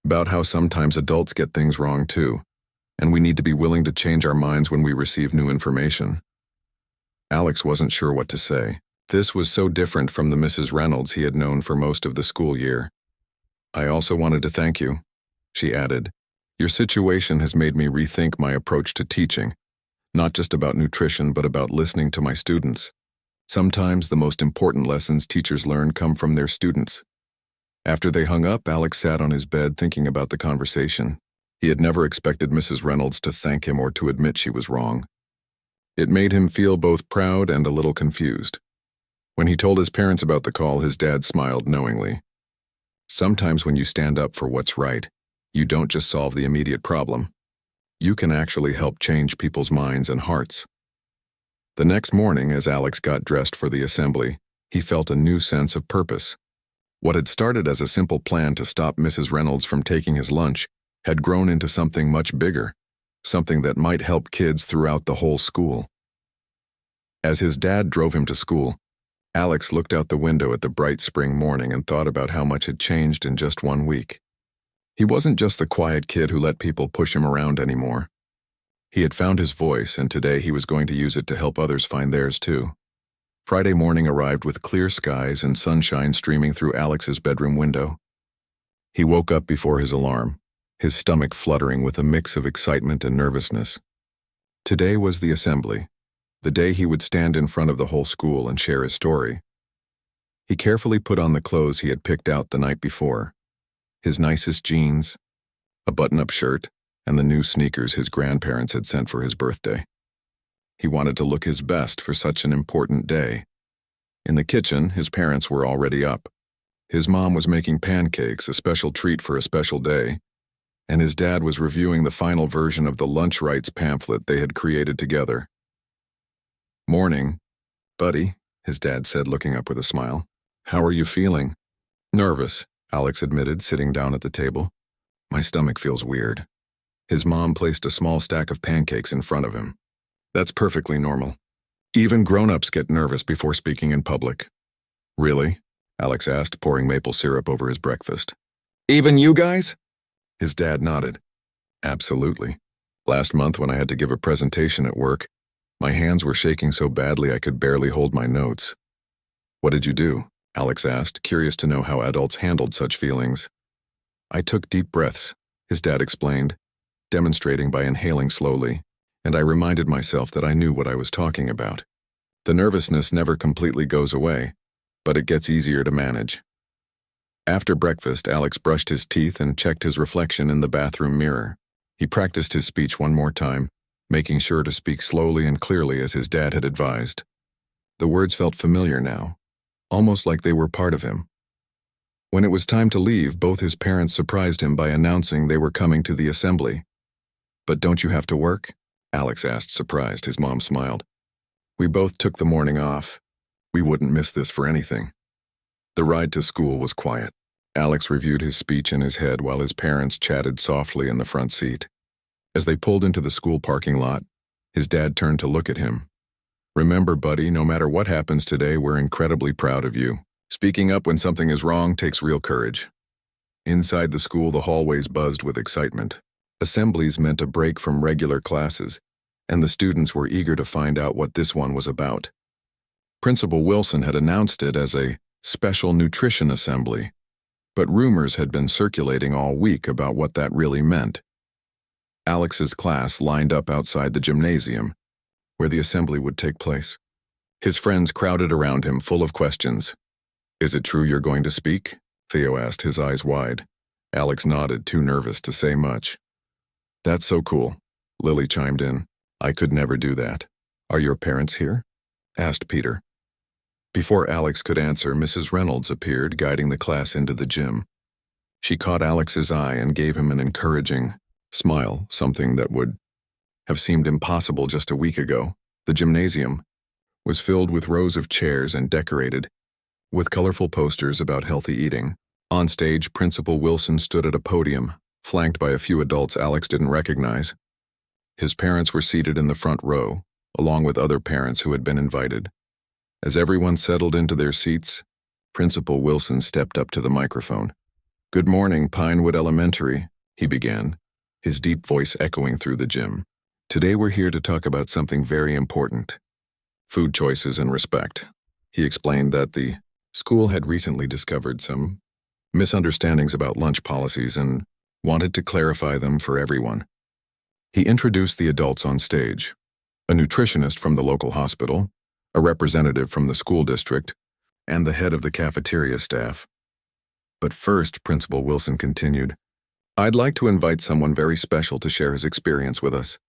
About how sometimes adults get things wrong too, and we need to be willing to change our minds when we receive new information." Alex wasn't sure what to say. This was so different from the Mrs. Reynolds he had known for most of the school year. "I also wanted to thank you," she added. "Your situation has made me rethink my approach to teaching, not just about nutrition but about listening to my students. Sometimes the most important lessons teachers learn come from their students." After they hung up, Alex sat on his bed thinking about the conversation. He had never expected Mrs. Reynolds to thank him or to admit she was wrong. It made him feel both proud and a little confused. When he told his parents about the call, his dad smiled knowingly. "Sometimes when you stand up for what's right, you don't just solve the immediate problem. You can actually help change people's minds and hearts." The next morning, as Alex got dressed for the assembly, he felt a new sense of purpose. What had started as a simple plan to stop Mrs. Reynolds from taking his lunch had grown into something much bigger, something that might help kids throughout the whole school. As his dad drove him to school, Alex looked out the window at the bright spring morning and thought about how much had changed in just 1 week. He wasn't just the quiet kid who let people push him around anymore. He had found his voice, and today he was going to use it to help others find theirs too. Friday morning arrived with clear skies and sunshine streaming through Alex's bedroom window. He woke up before his alarm, his stomach fluttering with a mix of excitement and nervousness. Today was the assembly, the day he would stand in front of the whole school and share his story. He carefully put on the clothes he had picked out the night before, his nicest jeans, a button-up shirt, and the new sneakers his grandparents had sent for his birthday. He wanted to look his best for such an important day. In the kitchen, his parents were already up. His mom was making pancakes, a special treat for a special day, and his dad was reviewing the final version of the lunch rights pamphlet they had created together. "Morning, buddy," his dad said, looking up with a smile. "How are you feeling?" "Nervous," Alex admitted, sitting down at the table. "My stomach feels weird." His mom placed a small stack of pancakes in front of him. "That's perfectly normal. Even grown-ups get nervous before speaking in public." "Really?" Alex asked, pouring maple syrup over his breakfast. "Even you guys?" His dad nodded. "Absolutely. Last month when I had to give a presentation at work, my hands were shaking so badly I could barely hold my notes." "What did you do?" Alex asked, curious to know how adults handled such feelings. "I took deep breaths," his dad explained, demonstrating by inhaling slowly, and I reminded myself that I knew what I was talking about. The nervousness never completely goes away, but it gets easier to manage. After breakfast, Alex brushed his teeth and checked his reflection in the bathroom mirror. He practiced his speech one more time, making sure to speak slowly and clearly as his dad had advised. The words felt familiar now, almost like they were part of him. When it was time to leave, both his parents surprised him by announcing they were coming to the assembly. "But don't you have to work?" Alex asked, surprised. His mom smiled. "We both took the morning off. We wouldn't miss this for anything." The ride to school was quiet. Alex reviewed his speech in his head while his parents chatted softly in the front seat. As they pulled into the school parking lot, his dad turned to look at him. "Remember, buddy, no matter what happens today, we're incredibly proud of you. Speaking up when something is wrong takes real courage." Inside the school, the hallways buzzed with excitement. Assemblies meant a break from regular classes, and the students were eager to find out what this one was about. Principal Wilson had announced it as a special nutrition assembly, but rumors had been circulating all week about what that really meant. Alex's class lined up outside the gymnasium, where the assembly would take place. His friends crowded around him, full of questions. "Is it true you're going to speak?" Theo asked, his eyes wide. Alex nodded, too nervous to say much. "That's so cool," Lily chimed in. "I could never do that." "Are your parents here?" asked Peter. Before Alex could answer, Mrs. Reynolds appeared, guiding the class into the gym. She caught Alex's eye and gave him an encouraging smile, something that would have seemed impossible just a week ago. The gymnasium was filled with rows of chairs and decorated with colorful posters about healthy eating. On stage, Principal Wilson stood at a podium, flanked by a few adults Alex didn't recognize. His parents were seated in the front row, along with other parents who had been invited. As everyone settled into their seats, Principal Wilson stepped up to the microphone. "Good morning, Pinewood Elementary," he began, his deep voice echoing through the gym. "Today we're here to talk about something very important. Food choices and respect." He explained that the school had recently discovered some misunderstandings about lunch policies and wanted to clarify them for everyone. He introduced the adults on stage, a nutritionist from the local hospital, a representative from the school district, and the head of the cafeteria staff. "But first," Principal Wilson continued, "I'd like to invite someone very special to share his experience with us.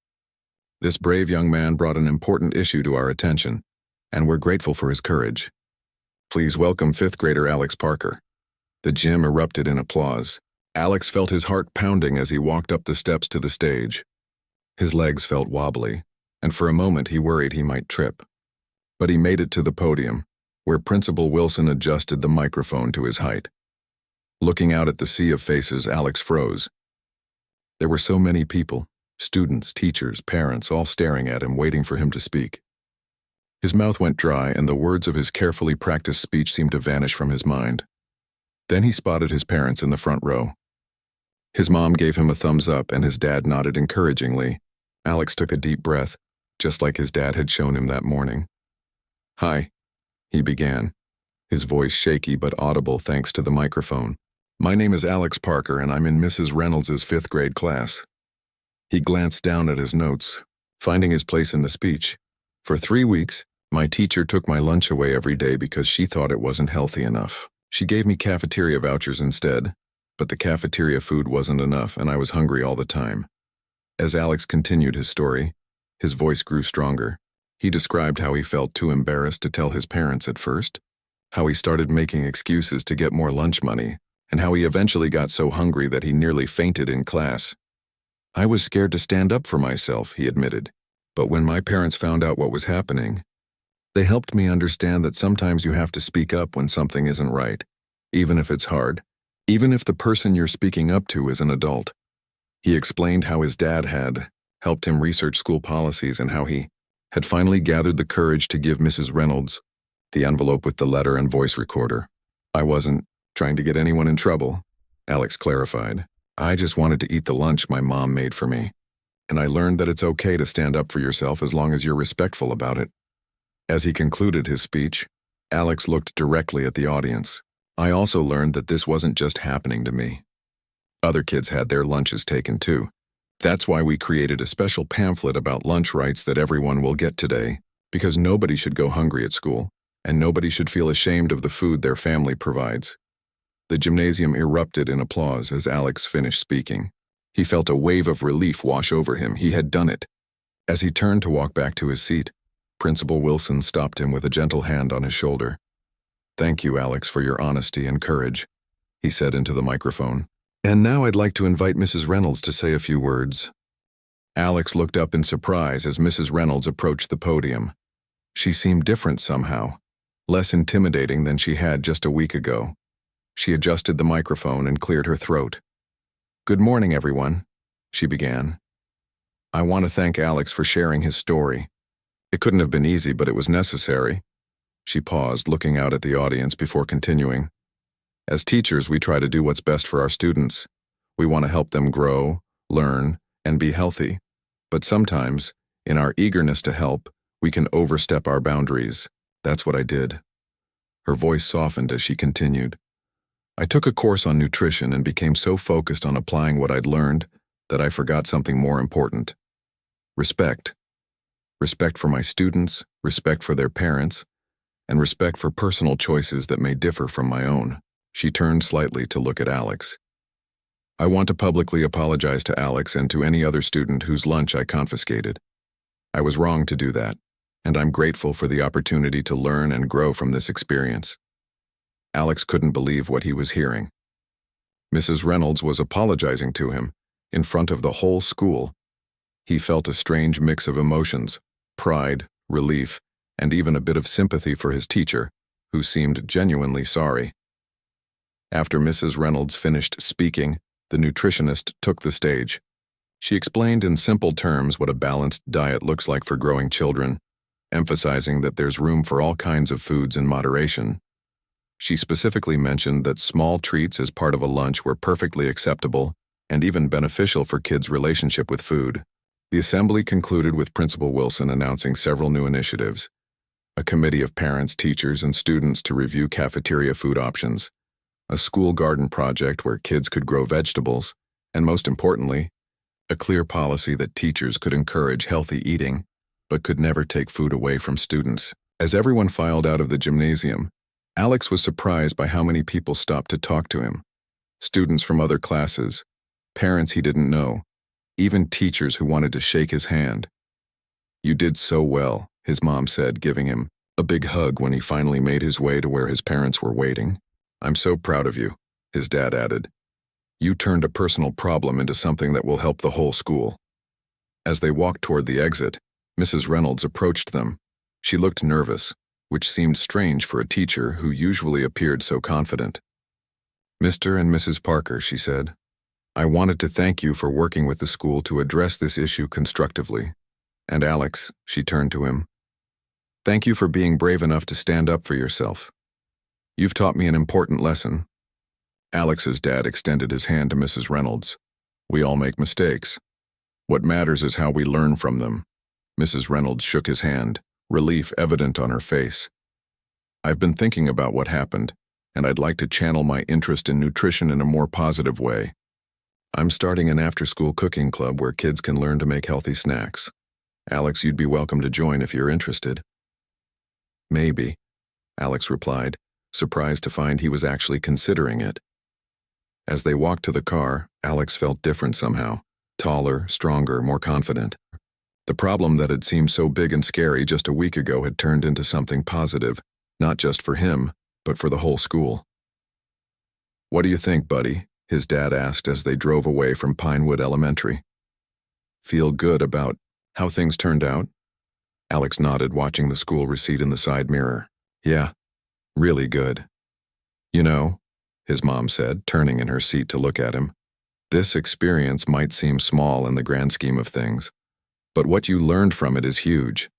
This brave young man brought an important issue to our attention, and we're grateful for his courage. Please welcome 5th grader Alex Parker." The gym erupted in applause. Alex felt his heart pounding as he walked up the steps to the stage. His legs felt wobbly, and for a moment he worried he might trip. But he made it to the podium, where Principal Wilson adjusted the microphone to his height. Looking out at the sea of faces, Alex froze. There were so many people, students, teachers, parents, all staring at him, waiting for him to speak. His mouth went dry, and the words of his carefully practiced speech seemed to vanish from his mind. Then he spotted his parents in the front row. His mom gave him a thumbs up, and his dad nodded encouragingly, Alex took a deep breath, just like his dad had shown him that morning. "Hi," he began, his voice shaky but audible thanks to the microphone. "My name is Alex Parker and I'm in Mrs. Reynolds' 5th grade class." He glanced down at his notes, finding his place in the speech. "For 3 weeks, my teacher took my lunch away every day because she thought it wasn't healthy enough. She gave me cafeteria vouchers instead, but the cafeteria food wasn't enough and I was hungry all the time." As Alex continued his story, his voice grew stronger. He described how he felt too embarrassed to tell his parents at first, how he started making excuses to get more lunch money, and how he eventually got so hungry that he nearly fainted in class. "I was scared to stand up for myself," he admitted, "but when my parents found out what was happening, they helped me understand that sometimes you have to speak up when something isn't right, even if it's hard, even if the person you're speaking up to is an adult." He explained how his dad had helped him research school policies and how he had finally gathered the courage to give Mrs. Reynolds the envelope with the letter and voice recorder. "I wasn't trying to get anyone in trouble," Alex clarified. "I just wanted to eat the lunch my mom made for me, and I learned that it's okay to stand up for yourself as long as you're respectful about it." As he concluded his speech, Alex looked directly at the audience. "I also learned that this wasn't just happening to me. Other kids had their lunches taken too. That's why we created a special pamphlet about lunch rights that everyone will get today, because nobody should go hungry at school, and nobody should feel ashamed of the food their family provides." The gymnasium erupted in applause as Alex finished speaking. He felt a wave of relief wash over him. He had done it. As he turned to walk back to his seat, Principal Wilson stopped him with a gentle hand on his shoulder. "Thank you, Alex, for your honesty and courage," he said into the microphone. "And now I'd like to invite Mrs. Reynolds to say a few words." Alex looked up in surprise as Mrs. Reynolds approached the podium. She seemed different somehow, less intimidating than she had just a week ago. She adjusted the microphone and cleared her throat. "Good morning, everyone," she began. "I want to thank Alex for sharing his story. It couldn't have been easy, but it was necessary." She paused, looking out at the audience before continuing. "As teachers, we try to do what's best for our students. We want to help them grow, learn, and be healthy. But sometimes, in our eagerness to help, we can overstep our boundaries. That's what I did." Her voice softened as she continued. "I took a course on nutrition and became so focused on applying what I'd learned that I forgot something more important. Respect. Respect for my students, respect for their parents, and respect for personal choices that may differ from my own." She turned slightly to look at Alex. "I want to publicly apologize to Alex and to any other student whose lunch I confiscated. I was wrong to do that, and I'm grateful for the opportunity to learn and grow from this experience." Alex couldn't believe what he was hearing. Mrs. Reynolds was apologizing to him, in front of the whole school. He felt a strange mix of emotions, pride, relief, and even a bit of sympathy for his teacher, who seemed genuinely sorry. After Mrs. Reynolds finished speaking, the nutritionist took the stage. She explained in simple terms what a balanced diet looks like for growing children, emphasizing that there's room for all kinds of foods in moderation. She specifically mentioned that small treats as part of a lunch were perfectly acceptable and even beneficial for kids' relationship with food. The assembly concluded with Principal Wilson announcing several new initiatives: a committee of parents, teachers, and students to review cafeteria food options, a school garden project where kids could grow vegetables, and most importantly, a clear policy that teachers could encourage healthy eating, but could never take food away from students. As everyone filed out of the gymnasium, Alex was surprised by how many people stopped to talk to him. Students from other classes, parents he didn't know, even teachers who wanted to shake his hand. "You did so well," his mom said, giving him a big hug when he finally made his way to where his parents were waiting. "I'm so proud of you," his dad added. "You turned a personal problem into something that will help the whole school." As they walked toward the exit, Mrs. Reynolds approached them. She looked nervous, which seemed strange for a teacher who usually appeared so confident. "Mr. and Mrs. Parker," she said, "I wanted to thank you for working with the school to address this issue constructively. And Alex," she turned to him, "thank you for being brave enough to stand up for yourself. You've taught me an important lesson." Alex's dad extended his hand to Mrs. Reynolds. "We all make mistakes." What matters is how we learn from them. Mrs. Reynolds shook his hand, relief evident on her face. I've been thinking about what happened, and I'd like to channel my interest in nutrition in a more positive way. I'm starting an after-school cooking club where kids can learn to make healthy snacks. Alex, you'd be welcome to join if you're interested. Maybe, Alex replied, surprised to find he was actually considering it. As they walked to the car, Alex felt different somehow, taller, stronger, more confident. The problem that had seemed so big and scary just a week ago had turned into something positive, not just for him, but for the whole school. What do you think, buddy? His dad asked as they drove away from Pinewood Elementary. Feel good about how things turned out? Alex nodded, watching the school receipt in the side mirror. Yeah, really good. You know, his mom said, turning in her seat to look at him, this experience might seem small in the grand scheme of things, but what you learned from it is huge.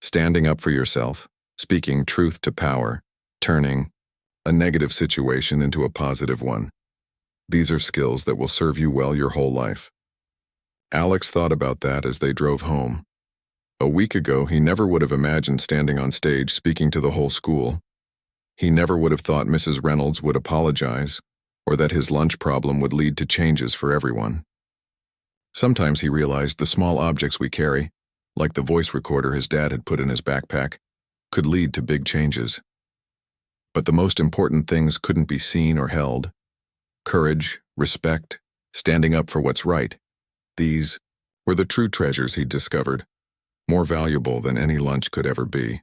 Standing up for yourself, speaking truth to power, turning a negative situation into a positive one. These are skills that will serve you well your whole life. Alex thought about that as they drove home. A week ago, he never would have imagined standing on stage speaking to the whole school. He never would have thought Mrs. Reynolds would apologize, or that his lunch problem would lead to changes for everyone. Sometimes he realized the small objects we carry, like the voice recorder his dad had put in his backpack, could lead to big changes. But the most important things couldn't be seen or held. Courage, respect, standing up for what's right. These were the true treasures he'd discovered, more valuable than any lunch could ever be.